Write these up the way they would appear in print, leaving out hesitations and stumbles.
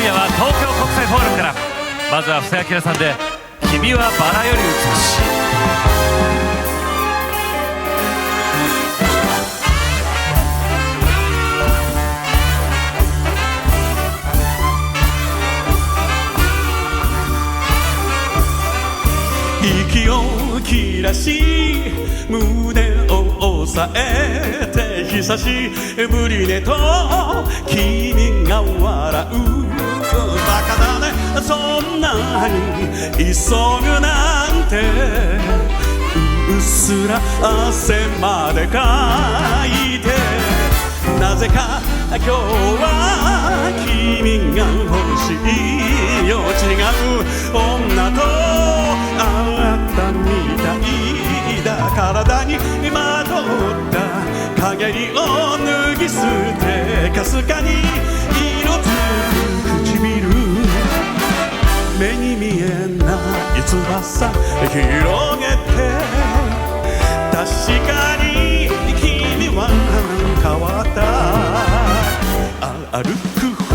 夜は東京国際フォーラムから。まずは布施明さんで「君はバラより美しい」。息を切らし胸を押さえて久しぶりねと君が笑う。バカだねそんなに急ぐなんて。うっすら汗までかいてなぜか今日は君が欲しいよ。違う女と会ったみたいだ。体にまとった陰りを脱ぎ捨てかすかに色づく唇。目に見えない翼広げて確かに君は変わった。歩く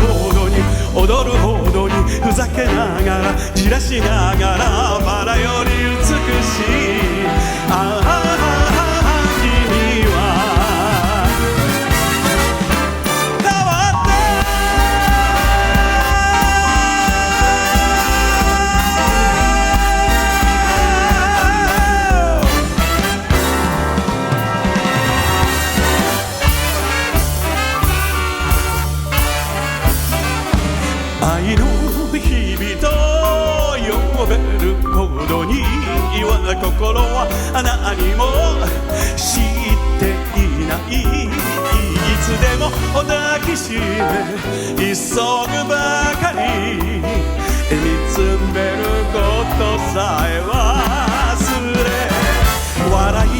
ほどに踊るほどにふざけながら散らしながらバラより美しい。ああ君は変わった。愛の日々と呼べるほどには心は何も知っていない。いつでも抱きしめ急ぐばかり。見つめることさえ忘れ笑い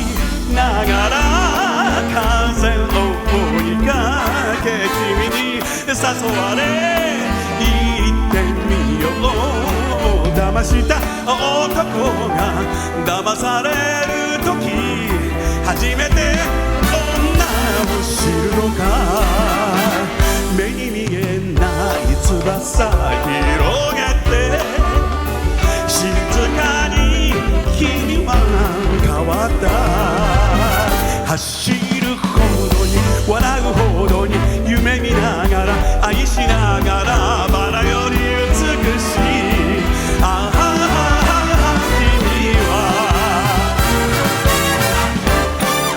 ながら風を追いかけ君に誘われ行ってみよう。騙した男が騙される時初めて女を知るのか。目に見えない翼広げて静かに君は変わった。走るほどに笑うほどに夢見ながら愛しながらバラより美しい。ああ君は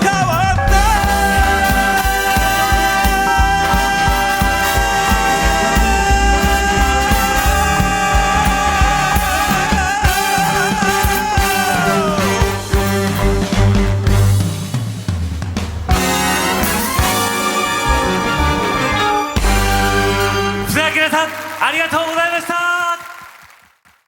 変わった。布施明さんありがとうございました。